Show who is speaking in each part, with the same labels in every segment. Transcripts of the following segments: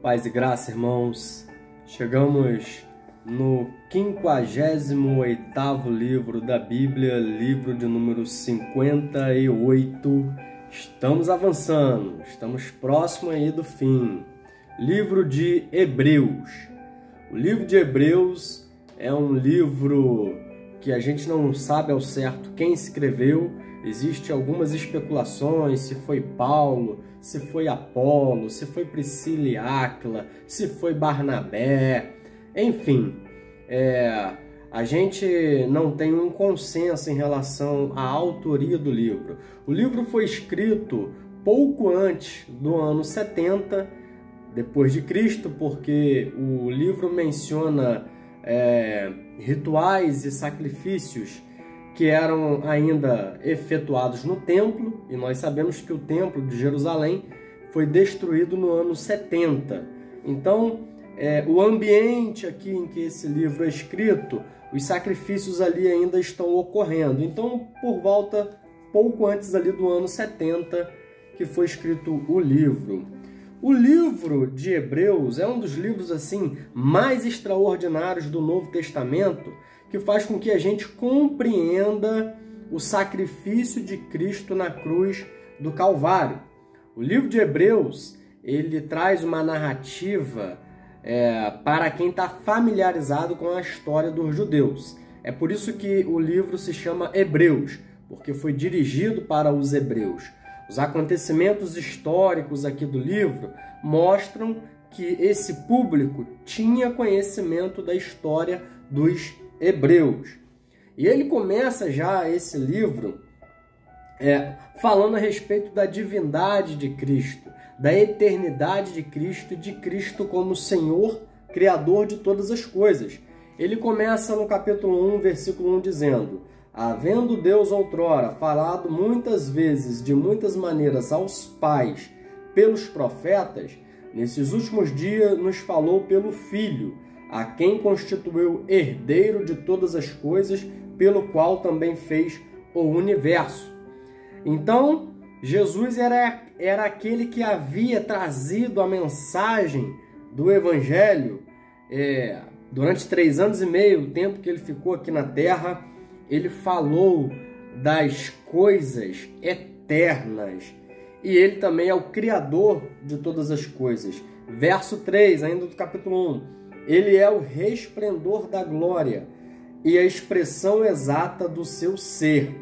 Speaker 1: Paz e graça, irmãos. Chegamos no 58º livro da Bíblia, livro de número 58. Estamos avançando, estamos próximo aí do fim. Livro de Hebreus. O livro de Hebreus é um livro que a gente não sabe ao certo quem escreveu. Existem algumas especulações, se foi Paulo, se foi Apolo, se foi Priscila e Áquila, se foi Barnabé, enfim, a gente não tem um consenso em relação à autoria do livro. O livro foi escrito pouco antes do ano 70 depois de Cristo, porque o livro menciona rituais e sacrifícios que eram ainda efetuados no templo, e nós sabemos que o templo de Jerusalém foi destruído no ano 70. Então, o ambiente aqui em que esse livro é escrito, os sacrifícios ali ainda estão ocorrendo. Então, por volta, pouco antes ali do ano 70, que foi escrito o livro. O livro de Hebreus é um dos livros assim mais extraordinários do Novo Testamento, que faz com que a gente compreenda o sacrifício de Cristo na cruz do Calvário. O livro de Hebreus, ele traz uma narrativa para quem está familiarizado com a história dos judeus. É por isso que o livro se chama Hebreus, porque foi dirigido para os hebreus. Os acontecimentos históricos aqui do livro mostram que esse público tinha conhecimento da história dos hebreus. E ele começa já esse livro falando a respeito da divindade de Cristo, da eternidade de Cristo e de Cristo como Senhor, Criador de todas as coisas. Ele começa no capítulo 1, versículo 1, dizendo: havendo Deus outrora falado muitas vezes, de muitas maneiras, aos pais pelos profetas, nesses últimos dias nos falou pelo Filho, a quem constituiu herdeiro de todas as coisas, pelo qual também fez o universo. Então, Jesus era aquele que havia trazido a mensagem do Evangelho durante 3 anos e meio, o tempo que ele ficou aqui na Terra. Ele falou das coisas eternas e ele também é o Criador de todas as coisas. Verso 3, ainda do capítulo 1. Ele é o resplendor da glória e a expressão exata do seu ser.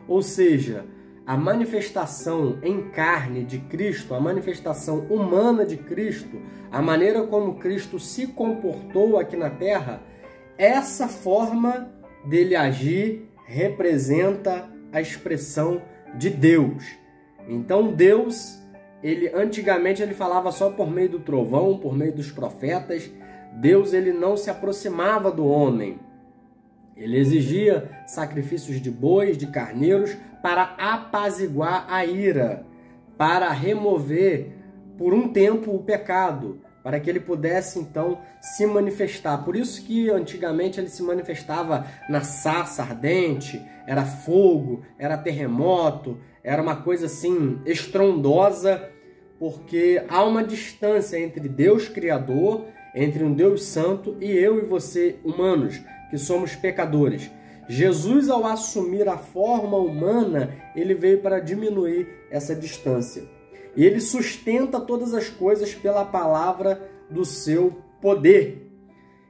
Speaker 1: Ou seja, a manifestação em carne de Cristo, a manifestação humana de Cristo, a maneira como Cristo se comportou aqui na Terra, essa forma dele agir representa a expressão de Deus. Então Deus, antigamente ele falava só por meio do trovão, por meio dos profetas. Deus, ele não se aproximava do homem. Ele exigia sacrifícios de bois, de carneiros, para apaziguar a ira, para remover por um tempo o pecado, para que ele pudesse então se manifestar. Por isso que antigamente ele se manifestava na sarça ardente, era fogo, era terremoto, era uma coisa assim estrondosa, porque há uma distância entre Deus Criador, entre um Deus Santo, e eu e você, humanos, que somos pecadores. Jesus, ao assumir a forma humana, ele veio para diminuir essa distância. E ele sustenta todas as coisas pela palavra do seu poder.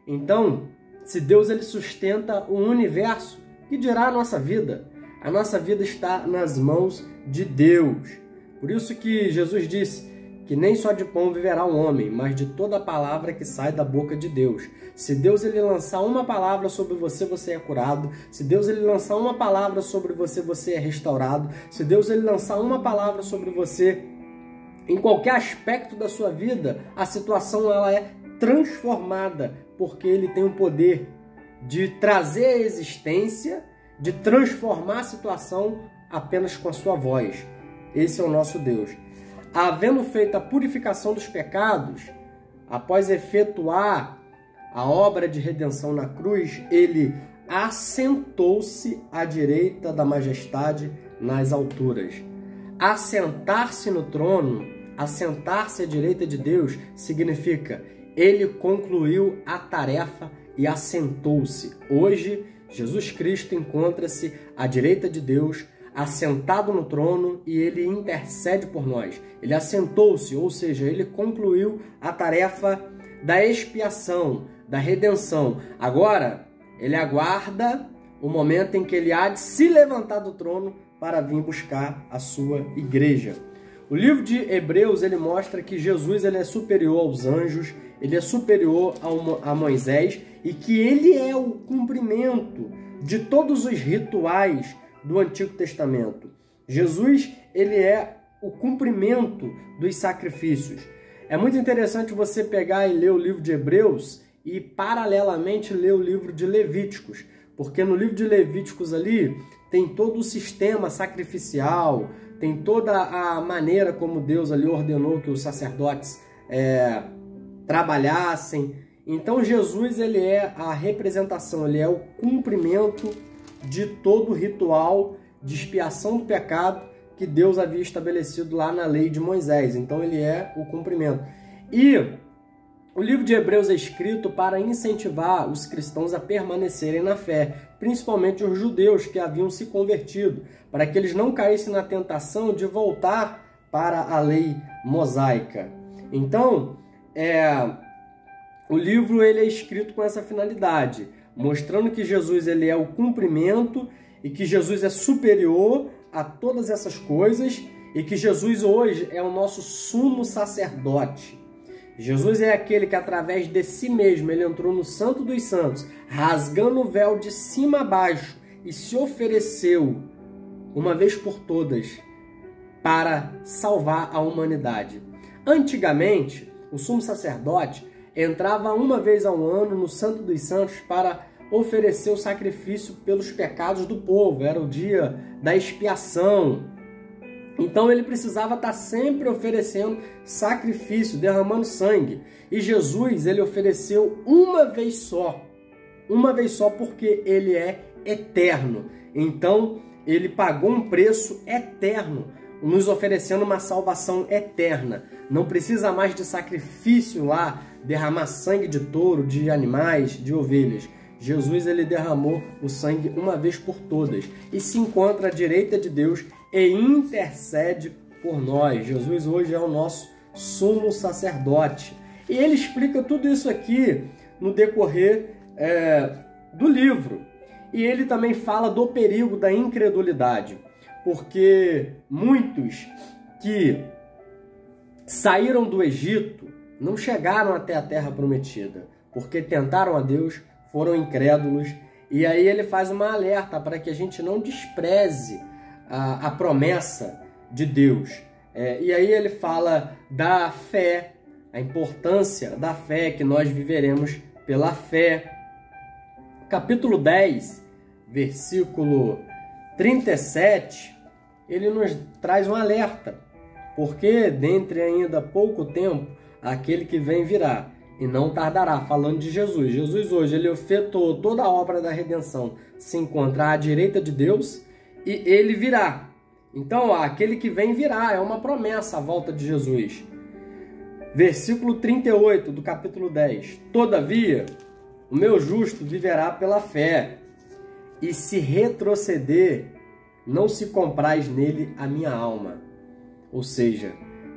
Speaker 1: Então, se Deus ele sustenta o universo, que dirá a nossa vida? A nossa vida está nas mãos de Deus. Por isso que Jesus disse que nem só de pão viverá o homem, mas de toda a palavra que sai da boca de Deus. Se Deus ele lançar uma palavra sobre você, você é curado. Se Deus ele lançar uma palavra sobre você, você é restaurado. Se Deus ele lançar uma palavra sobre você, em qualquer aspecto da sua vida, a situação ela é transformada, porque ele tem o poder de trazer a existência, de transformar a situação apenas com a sua voz. Esse é o nosso Deus. Havendo feito a purificação dos pecados, após efetuar a obra de redenção na cruz, ele assentou-se à direita da majestade nas alturas. Assentar-se no trono assentar-se à direita de Deus significa ele concluiu a tarefa e assentou-se. Hoje, Jesus Cristo encontra-se à direita de Deus, assentado no trono, e ele intercede por nós. Ele assentou-se, ou seja, ele concluiu a tarefa da expiação, da redenção. Agora, ele aguarda o momento em que ele há de se levantar do trono para vir buscar a sua igreja. O livro de Hebreus, ele mostra que Jesus ele é superior aos anjos, ele é superior a Moisés, e que ele é o cumprimento de todos os rituais do Antigo Testamento. Jesus, ele é o cumprimento dos sacrifícios. É muito interessante você pegar e ler o livro de Hebreus e, paralelamente, ler o livro de Levíticos, porque no livro de Levíticos ali tem todo o sistema sacrificial, tem toda a maneira como Deus ali ordenou que os sacerdotes trabalhassem. Então Jesus ele é a representação, ele é o cumprimento de todo o ritual de expiação do pecado que Deus havia estabelecido lá na lei de Moisés. Então ele é o cumprimento. E o livro de Hebreus é escrito para incentivar os cristãos a permanecerem na fé, principalmente os judeus que haviam se convertido, para que eles não caíssem na tentação de voltar para a lei mosaica. Então, o livro ele é escrito com essa finalidade, mostrando que Jesus ele é o cumprimento e que Jesus é superior a todas essas coisas e que Jesus hoje é o nosso sumo sacerdote. Jesus é aquele que através de si mesmo ele entrou no Santo dos Santos, rasgando o véu de cima a baixo e se ofereceu uma vez por todas para salvar a humanidade. Antigamente, o sumo sacerdote entrava uma vez ao ano no Santo dos Santos para oferecer o sacrifício pelos pecados do povo. Era o dia da expiação. Então ele precisava estar sempre oferecendo sacrifício, derramando sangue. E Jesus, ele ofereceu uma vez só porque ele é eterno. Então ele pagou um preço eterno, nos oferecendo uma salvação eterna. Não precisa mais de sacrifício lá, derramar sangue de touro, de animais, de ovelhas. Jesus ele derramou o sangue uma vez por todas e se encontra à direita de Deus e intercede por nós. Jesus hoje é o nosso sumo sacerdote. E ele explica tudo isso aqui no decorrer do livro. E ele também fala do perigo da incredulidade, porque muitos que saíram do Egito não chegaram até a terra prometida, porque tentaram a Deus, foram incrédulos. E aí ele faz uma alerta para que a gente não despreze a promessa de Deus. E aí ele fala da fé, a importância da fé, que nós viveremos pela fé. Capítulo 10, versículo 37, ele nos traz um alerta, porque dentre ainda pouco tempo, aquele que vem virá, e não tardará, falando de Jesus. Jesus hoje, ele efetuou toda a obra da redenção, se encontra à direita de Deus, e ele virá. Então, aquele que vem virá, é uma promessa a volta de Jesus. Versículo 38 do capítulo 10. Todavia, o meu justo viverá pela fé, e se retroceder, não se compraz nele a minha alma. Ou seja,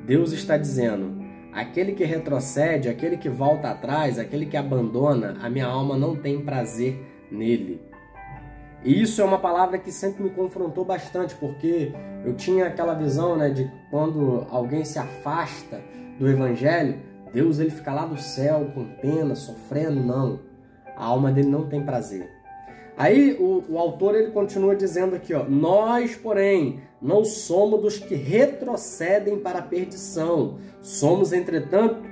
Speaker 1: Deus está dizendo, aquele que retrocede, aquele que volta atrás, aquele que abandona, a minha alma não tem prazer nele. E isso é uma palavra que sempre me confrontou bastante, porque eu tinha aquela visão, de quando alguém se afasta do Evangelho, Deus ele fica lá do céu com pena, sofrendo. Não, a alma dele não tem prazer. Aí o autor ele continua dizendo aqui, nós, porém, não somos dos que retrocedem para a perdição, somos, entretanto,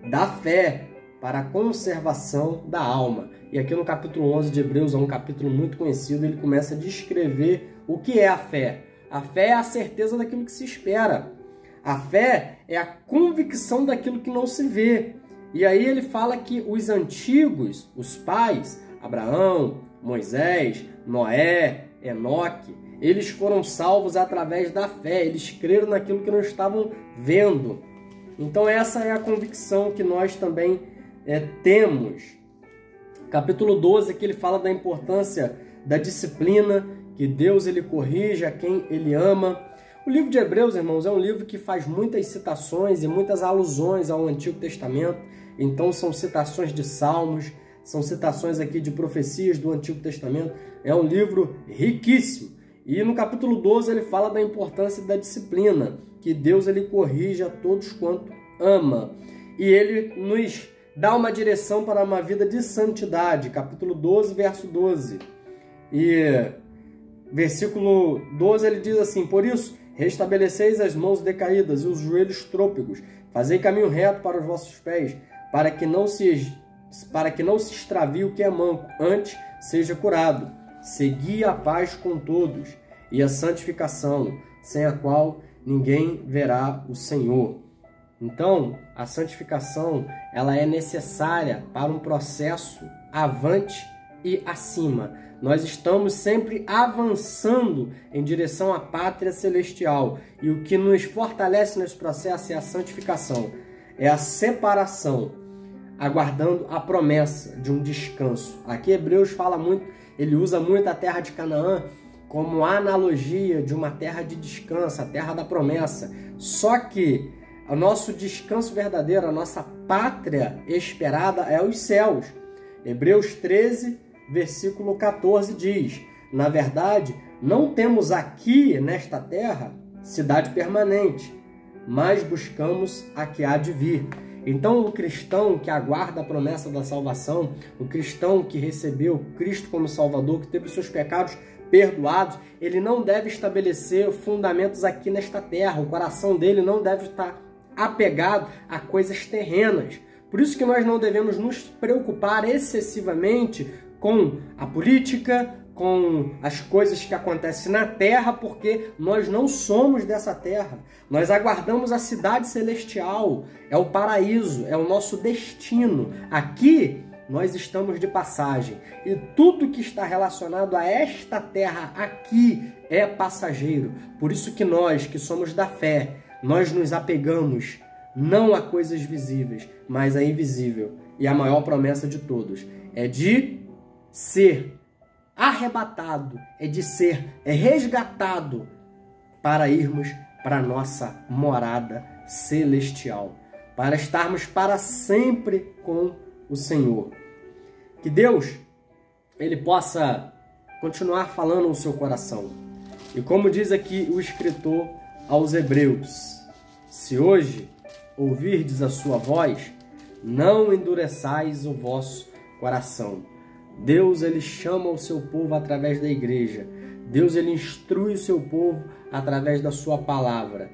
Speaker 1: da fé para a conservação da alma. E aqui no capítulo 11 de Hebreus, é um capítulo muito conhecido, ele começa a descrever o que é a fé. A fé é a certeza daquilo que se espera. A fé é a convicção daquilo que não se vê. E aí ele fala que os antigos, os pais, Abraão, Moisés, Noé, Enoque, eles foram salvos através da fé. Eles creram naquilo que não estavam vendo. Então essa é a convicção que nós também temos. Capítulo 12, que ele fala da importância da disciplina, que Deus ele corrige a quem ele ama. O livro de Hebreus, irmãos, é um livro que faz muitas citações e muitas alusões ao Antigo Testamento. Então são citações de salmos, são citações aqui de profecias do Antigo Testamento. É um livro riquíssimo. E no capítulo 12 ele fala da importância da disciplina, que Deus ele corrige a todos quanto ama. E ele nos dá uma direção para uma vida de santidade. Capítulo 12, verso 12. E versículo 12 ele diz assim: por isso, restabeleceis as mãos decaídas e os joelhos trôpegos, fazei caminho reto para os vossos pés, para que não se extravie o que é manco, antes seja curado. Segui a paz com todos e a santificação, sem a qual ninguém verá o Senhor. Então, a santificação ela é necessária para um processo avante e acima. Nós estamos sempre avançando em direção à pátria celestial. E o que nos fortalece nesse processo é a santificação, é a separação, aguardando a promessa de um descanso. Aqui Hebreus fala muito, ele usa muito a terra de Canaã como analogia de uma terra de descanso, a terra da promessa. Só que o nosso descanso verdadeiro, a nossa pátria esperada é os céus. Hebreus 13, versículo 14 diz: na verdade, não temos aqui nesta terra cidade permanente, mas buscamos a que há de vir. Então o cristão que aguarda a promessa da salvação, o cristão que recebeu Cristo como Salvador, que teve os seus pecados perdoados, ele não deve estabelecer fundamentos aqui nesta terra. O coração dele não deve estar apegado a coisas terrenas. Por isso que nós não devemos nos preocupar excessivamente com a política, com as coisas que acontecem na terra, porque nós não somos dessa terra. Nós aguardamos a cidade celestial, é o paraíso, é o nosso destino. Aqui nós estamos de passagem e tudo que está relacionado a esta terra aqui é passageiro. Por isso que nós, que somos da fé, nós nos apegamos não a coisas visíveis, mas a invisível. E a maior promessa de todos é de ser arrebatado, é de ser resgatado para irmos para a nossa morada celestial, para estarmos para sempre com o Senhor. Que Deus ele possa continuar falando no seu coração. E como diz aqui o escritor aos Hebreus: se hoje ouvirdes a sua voz, não endureçais o vosso coração. Deus ele chama o seu povo através da igreja. Deus ele instrui o seu povo através da sua palavra.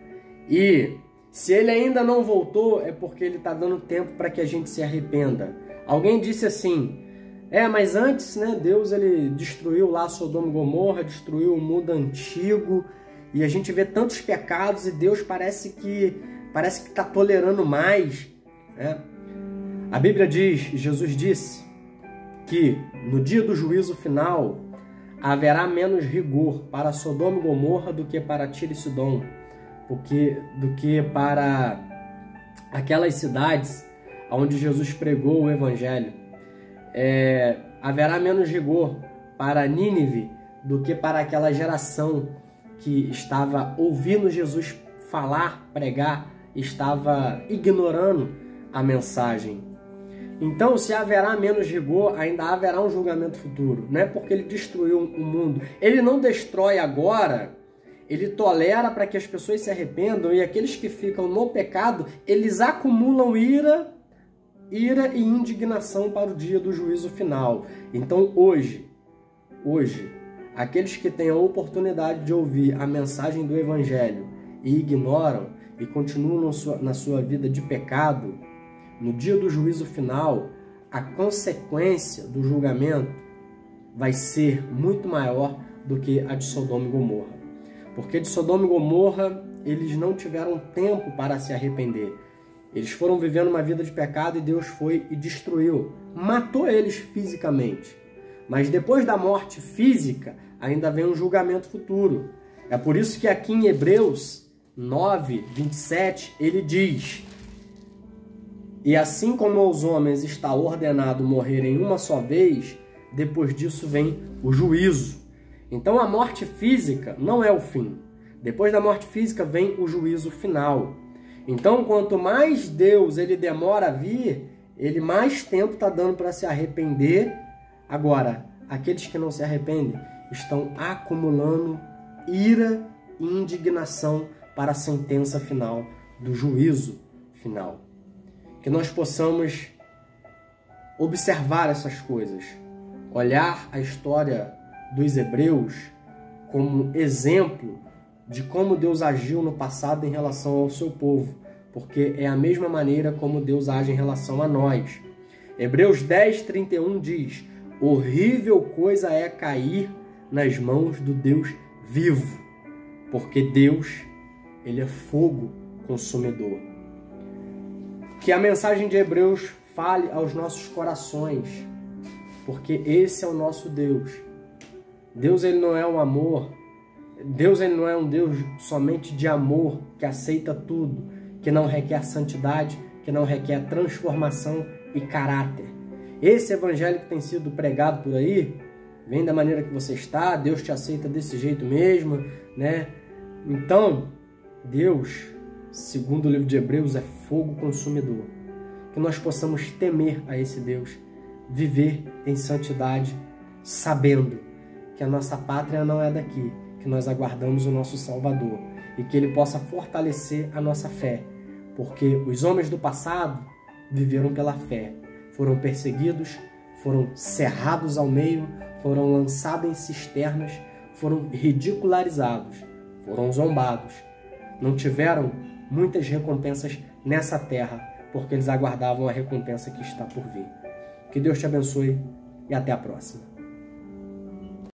Speaker 1: E se ele ainda não voltou, é porque ele está dando tempo para que a gente se arrependa. Alguém disse assim: mas antes, né, Deus ele destruiu lá Sodoma e Gomorra, destruiu o mundo antigo, e a gente vê tantos pecados e Deus parece que está tolerando mais, né? A Bíblia diz, Jesus disse, que no dia do juízo final haverá menos rigor para Sodoma e Gomorra do que para Tiro e Sidom, do que para aquelas cidades onde Jesus pregou o Evangelho. Haverá menos rigor para Nínive do que para aquela geração que estava ouvindo Jesus falar, pregar, estava ignorando a mensagem. Então, se haverá menos rigor, ainda haverá um julgamento futuro. Não é porque ele destruiu o mundo. Ele não destrói agora, ele tolera para que as pessoas se arrependam, e aqueles que ficam no pecado, eles acumulam ira e indignação para o dia do juízo final. Então, hoje, aqueles que têm a oportunidade de ouvir a mensagem do Evangelho e ignoram e continuam na sua vida de pecado, no dia do juízo final, a consequência do julgamento vai ser muito maior do que a de Sodoma e Gomorra. Porque de Sodoma e Gomorra, eles não tiveram tempo para se arrepender. Eles foram vivendo uma vida de pecado e Deus foi e destruiu. Matou eles fisicamente. Mas depois da morte física, ainda vem um julgamento futuro. É por isso que aqui em Hebreus 9, 27, ele diz: E assim como aos homens está ordenado morrerem uma só vez, depois disso vem o juízo. Então a morte física não é o fim. Depois da morte física vem o juízo final. Então quanto mais Deus ele demora a vir, ele mais tempo está dando para se arrepender. Agora, aqueles que não se arrependem estão acumulando ira e indignação para a sentença final do juízo final. Que nós possamos observar essas coisas, olhar a história dos hebreus como exemplo de como Deus agiu no passado em relação ao seu povo, porque é a mesma maneira como Deus age em relação a nós. Hebreus 10:31 diz: horrível coisa é cair nas mãos do Deus vivo, porque Deus, ele é fogo consumidor. Que a mensagem de Hebreus fale aos nossos corações, porque esse é o nosso Deus. Deus, ele não é um amor. Deus, ele não é um Deus somente de amor, que aceita tudo, que não requer santidade, que não requer transformação e caráter. Esse evangelho que tem sido pregado por aí, vem da maneira que você está, Deus te aceita desse jeito mesmo, né? Então, Deus, segundo o livro de Hebreus, é fogo consumidor. Que nós possamos temer a esse Deus, viver em santidade, sabendo que a nossa pátria não é daqui, que nós aguardamos o nosso Salvador e que Ele possa fortalecer a nossa fé, porque os homens do passado viveram pela fé, foram perseguidos, foram cerrados ao meio, foram lançados em cisternas, foram ridicularizados, foram zombados, não tiveram muitas recompensas nessa terra, porque eles aguardavam a recompensa que está por vir. Que Deus te abençoe e até a próxima.